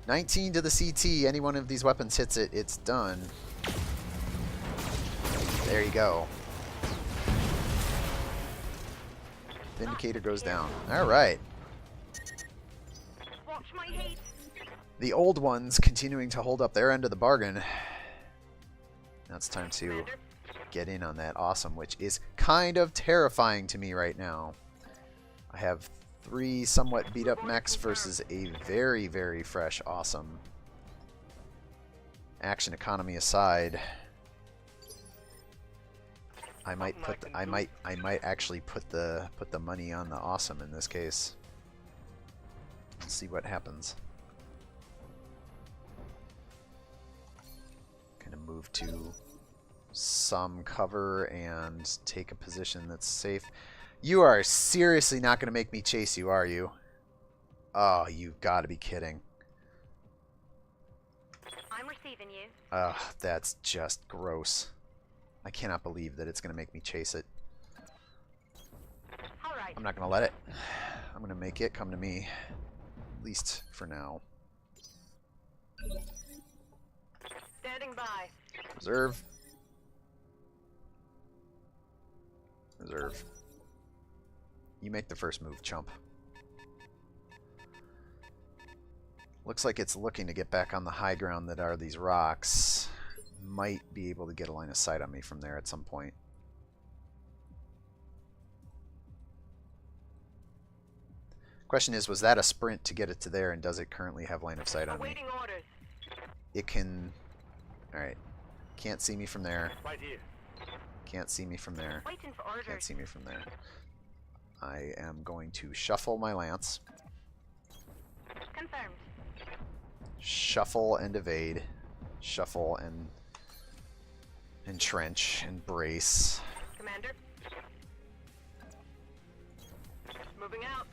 Speaker 1: 19 to the CT. Any one of these weapons hits it, it's done. There you go. Vindicator goes down. Alright.
Speaker 4: Watch my heat.
Speaker 1: The old ones continuing to hold up their end of the bargain. Now it's time to
Speaker 4: Commander.
Speaker 1: get in on that awesome, which is kind of terrifying to me right now. I have 3 somewhat beat up mechs versus a very, very fresh awesome. Action economy aside, I might actually put the money on the awesome in this case. Let's see what happens. Kind of move to some cover and take a position that's safe. You are seriously not going to make me chase you, are you? Oh, you've got to be kidding.
Speaker 4: I'm receiving you.
Speaker 1: Ugh, that's just gross. I cannot believe that it's going to make me chase it.
Speaker 4: All right.
Speaker 1: I'm not going to let it. I'm going to make it come to me. At least for now.
Speaker 4: Standing by.
Speaker 1: Reserve. Reserve. You make the first move, chump. Looks like it's looking to get back on the high ground that are these rocks. Might be able to get a line of sight on me from there at some point. Question is, was that a sprint to get it to there, and does it currently have line of sight on me?
Speaker 4: Awaiting orders.
Speaker 1: It can... Alright. Can't see me from there.
Speaker 3: Right here.
Speaker 1: Can't see me from there.
Speaker 4: Waiting for
Speaker 1: Can't
Speaker 4: orders.
Speaker 1: see me from there. I am going to shuffle my lance.
Speaker 4: Confirmed.
Speaker 1: Shuffle and evade. Shuffle and entrench and brace.
Speaker 4: Commander. Moving out.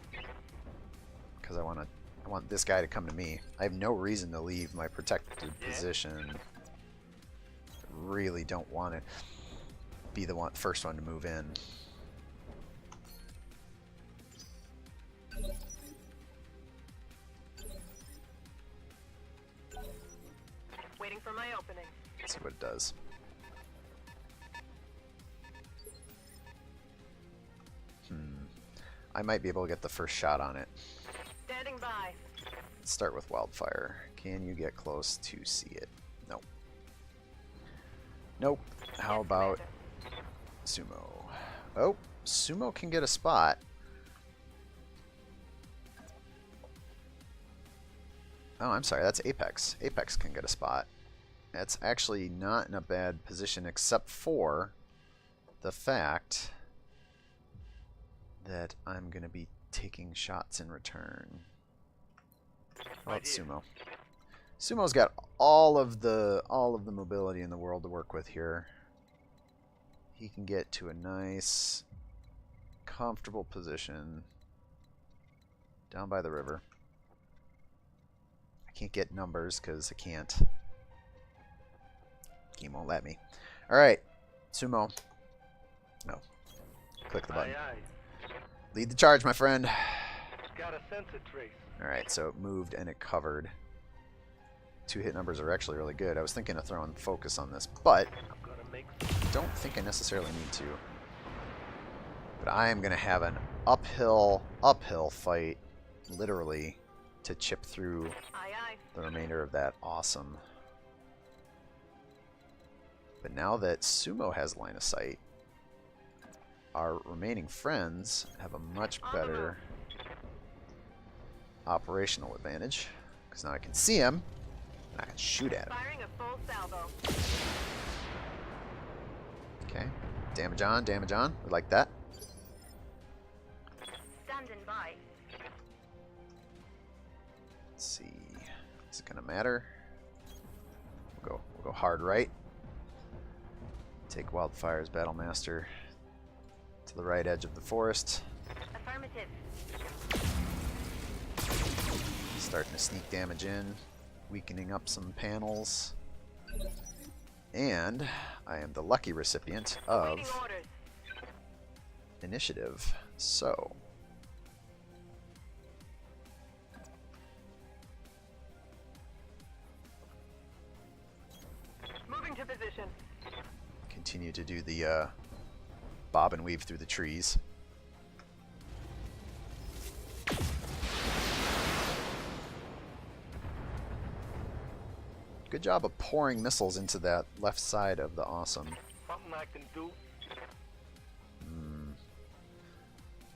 Speaker 1: Because I want this guy to come to me. I have no reason to leave my protected position. Really don't want to be the first one to move in.
Speaker 4: Waiting for my opening.
Speaker 1: See what it does. I might be able to get the first shot on it.
Speaker 4: Standing by.
Speaker 1: Let's start with wildfire. Can you get close to see it? Nope. Nope. How
Speaker 4: Yes,
Speaker 1: about
Speaker 4: Commander.
Speaker 1: Sumo? Oh, Sumo can get a spot. Oh, I'm sorry. That's Apex. Apex can get a spot. That's actually not in a bad position, except for the fact that I'm going to be taking shots in return. How about Sumo? Sumo's got all of the mobility in the world to work with here. He can get to a nice, comfortable position down by the river. I can't get numbers because I can't. Game won't let me. Alright, Sumo. No. Click the button. Lead the charge, my friend.
Speaker 3: Got a sensor trace.
Speaker 1: Alright, so it moved and it covered. 2 hit numbers are actually really good. I was thinking of throwing focus on this, but
Speaker 3: I'm gonna make
Speaker 1: don't think I necessarily need to. But I am going to have an uphill fight, literally, to chip through the remainder of that awesome. But now that Sumo has line of sight, our remaining friends have a much better operational advantage. Because now I can see him, and I can shoot at him.
Speaker 4: Firing a full salvo.
Speaker 1: Okay. Damage on, damage on. We like that.
Speaker 4: Standing by.
Speaker 1: Let's see. Is it gonna matter? We'll go hard right. Take Wildfire's Battlemaster to the right edge of the forest.
Speaker 4: Affirmative.
Speaker 1: Starting to sneak damage in, weakening up some panels. And I am the lucky recipient of
Speaker 4: Waiting orders.
Speaker 1: initiative. So
Speaker 4: Moving to position.
Speaker 1: continue to do the bob and weave through the trees. Good job of pouring missiles into that left side of the awesome.
Speaker 3: something I can do.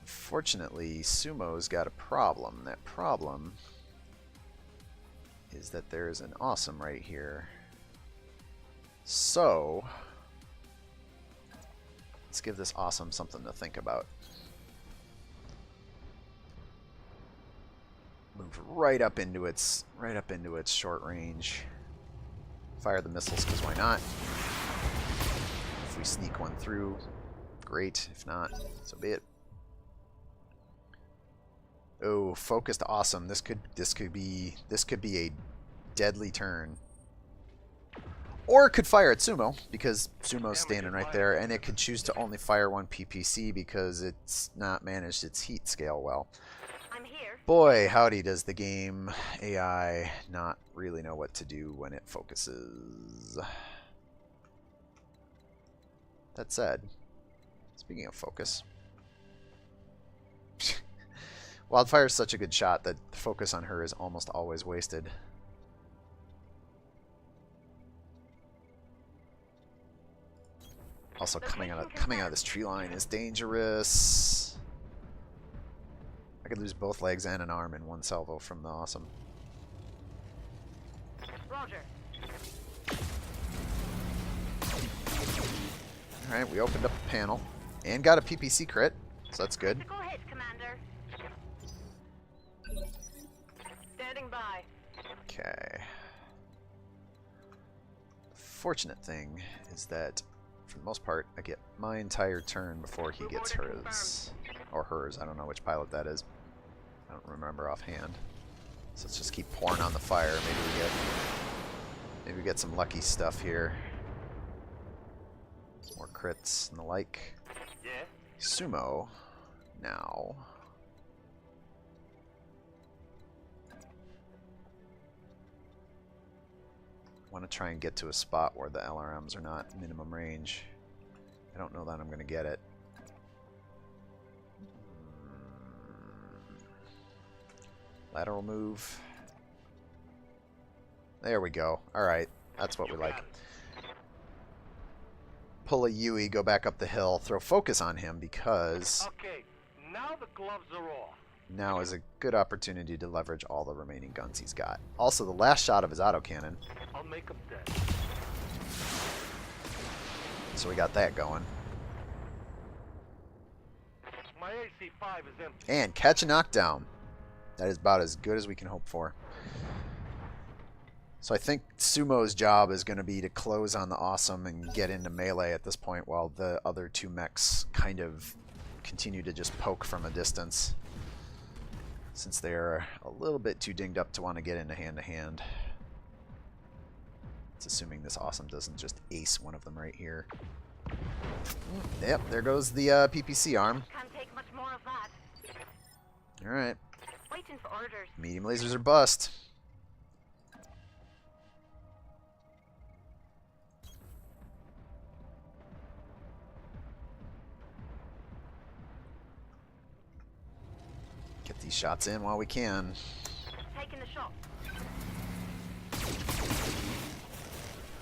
Speaker 1: Fortunately, Sumo's got a problem. That problem is that there is an awesome right here. So, let's give this awesome something to think about. Move right up into its short range. Fire the missiles, because why not? If we sneak one through, great. If not, so be it. Oh, focused awesome. This could be a deadly turn. Or it could fire at Sumo, because Sumo's standing right there, and it could choose to only fire one PPC because it's not managed its heat scale well.
Speaker 4: I'm here.
Speaker 1: Boy, howdy does the game AI not really know what to do when it focuses. That said, speaking of focus, Wildfire is such a good shot that the focus on her is almost always wasted. Also, coming out of this tree line is dangerous. I could lose both legs and an arm in one salvo from the awesome.
Speaker 4: Roger.
Speaker 1: Alright, we opened up a panel and got a PPC crit, so that's good.
Speaker 4: Critical hit, Commander. Standing by.
Speaker 1: Okay. The fortunate thing is that, for the most part, I get my entire turn before he gets hers. Or hers, I don't know which pilot that is. I don't remember offhand. So let's just keep pouring on the fire. Maybe we get some lucky stuff here. Some more crits and the like.
Speaker 3: Yeah?
Speaker 1: Sumo now. Want to try and get to a spot where the LRMs are not minimum range. I don't know that I'm going to get it. Lateral move. There we go. Alright, that's what we like. Pull a Yui, go back up the hill, throw focus on him because
Speaker 3: Okay, now the gloves are off.
Speaker 1: now is a good opportunity to leverage all the remaining guns he's got. Also, the last shot of his autocannon.
Speaker 3: I'll make 'em dead.
Speaker 1: So we got that going.
Speaker 3: My ace PC5 is empty.
Speaker 1: And catch a knockdown. That is about as good as we can hope for. So I think Sumo's job is going to be to close on the awesome and get into melee at this point while the other two mechs kind of continue to just poke from a distance, since they're a little bit too dinged up to want to get into hand-to-hand. It's assuming this awesome doesn't just ace one of them right here. Yep, there goes the PPC arm.
Speaker 4: Can't take much more of that.
Speaker 1: Alright.
Speaker 4: Waiting for orders.
Speaker 1: Medium lasers are bust. Get these shots in while we can.
Speaker 4: Taking the shot.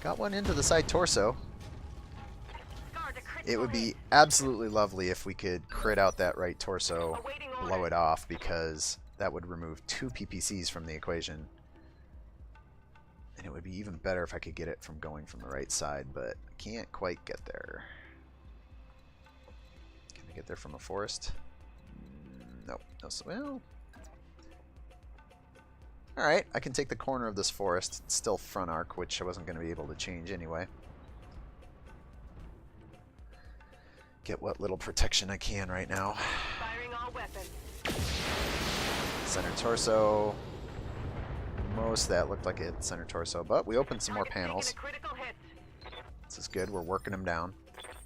Speaker 1: Got one into the side torso.
Speaker 4: Guard a critical
Speaker 1: It would be
Speaker 4: hit.
Speaker 1: absolutely lovely if we could crit out that right torso,
Speaker 4: Awaiting
Speaker 1: blow
Speaker 4: orders.
Speaker 1: it off, because that would remove 2 PPCs from the equation. And it would be even better if I could get it from going from the right side, but I can't quite get there. Can I get there from a forest? Nope. No, well... Alright, I can take the corner of this forest. It's still front arc, which I wasn't going to be able to change anyway. Get what little protection I can right now.
Speaker 4: Firing all weapons.
Speaker 1: Center torso. Most of that looked like it center torso, but we opened some more
Speaker 4: Target taking
Speaker 1: panels.
Speaker 4: a critical hit.
Speaker 1: This is good. We're working them down.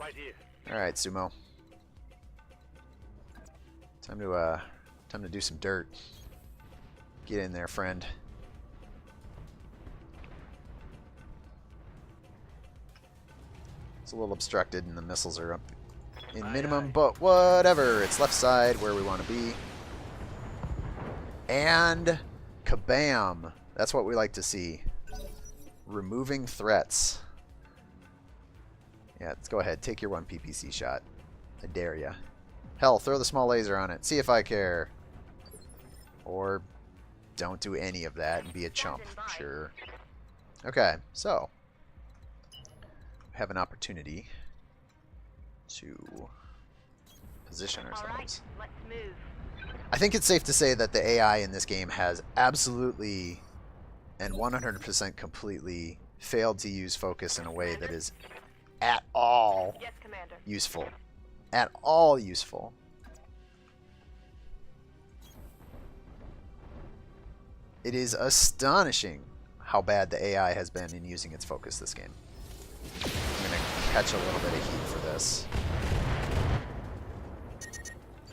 Speaker 3: Right here.
Speaker 1: Alright, Sumo. Time to do some dirt. Get in there, friend. It's a little obstructed and the missiles are up in minimum, but whatever. It's left side where we want to be. And kabam! That's what we like to see. Removing threats. Yeah, let's go ahead. Take your 1 PPC shot. I dare ya. Hell, throw the small laser on it. See if I care. Or don't do any of that and be a chump. Sure. Okay, so we have an opportunity to position
Speaker 4: All
Speaker 1: ourselves.
Speaker 4: right, let's move.
Speaker 1: I think it's safe to say that the AI in this game has absolutely and 100% completely failed to use focus in a way that is at all
Speaker 4: Yes, Commander.
Speaker 1: useful. At all useful. It is astonishing how bad the AI has been in using its focus this game. I'm going to catch a little bit of heat for this.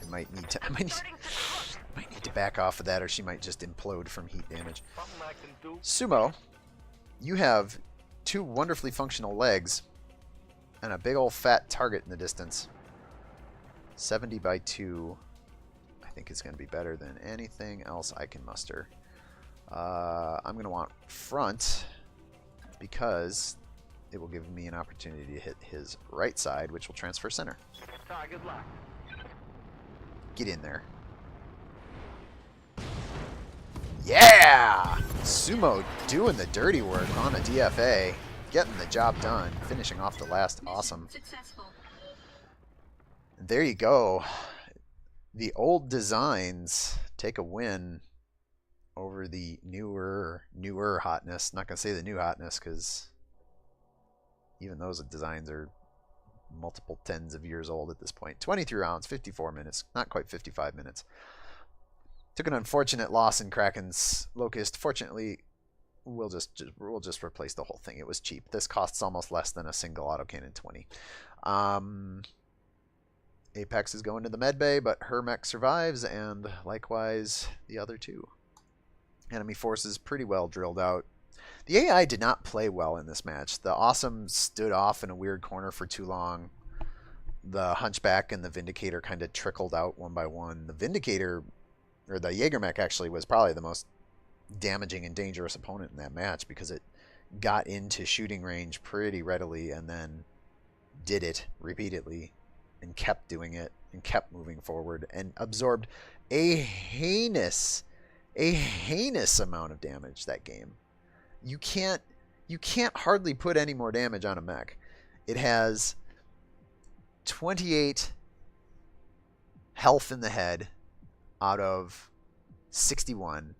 Speaker 1: I might need to might need to back off of that, or she might just implode from heat damage.
Speaker 3: Something I can do.
Speaker 1: Sumo, you have 2 wonderfully functional legs and a big old fat target in the distance. 70 by 2 I think is going to be better than anything else I can muster. I'm going to want front because it will give me an opportunity to hit his right side, which will transfer center.
Speaker 3: Target locked.
Speaker 1: Get in there. Yeah! Sumo doing the dirty work on a DFA, getting the job done, finishing off the last awesome.
Speaker 2: Successful.
Speaker 1: There you go. The old designs take a win over the newer hotness. Not gonna say the new hotness because even those designs are multiple tens of years old at this point. 23 rounds, 54 minutes, not quite 55 minutes. Took an unfortunate loss in Kraken's Locust. Fortunately, we'll just replace the whole thing. It was cheap. This costs almost less than a single autocannon 20. Apex is going to the medbay, but her mech survives, and likewise the other 2. Enemy forces pretty well drilled out. The AI did not play well in this match. The Awesome stood off in a weird corner for too long. The Hunchback and the Vindicator kind of trickled out one by one. The Vindicator, or the Jaeger mech, actually was probably the most damaging and dangerous opponent in that match because it got into shooting range pretty readily and then did it repeatedly and kept doing it and kept moving forward and absorbed a heinous amount of damage that game. You can't hardly put any more damage on a mech. It has 28 health in the head out of 61,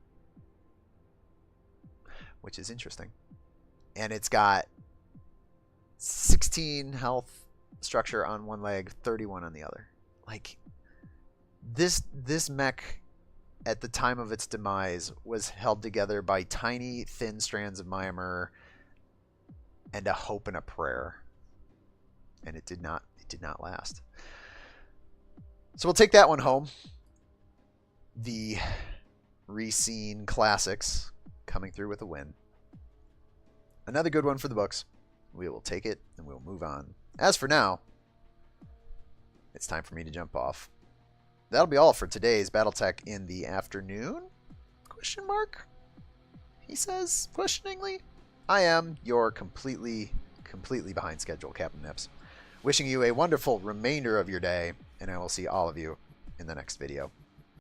Speaker 1: which is interesting. And it's got 16 health structure on one leg, 31 on the other. Like, this mech at the time of its demise was held together by tiny, thin strands of Myanmar and a hope and a prayer. And it did not last. So we'll take that one home. The Reseen Classics coming through with a win. Another good one for the books. We will take it and we'll move on. As for now, it's time for me to jump off. That'll be all for today's BattleTech in the afternoon? Question mark? He says questioningly. I am your completely behind schedule, Captain Nips. Wishing you a wonderful remainder of your day, and I will see all of you in the next video.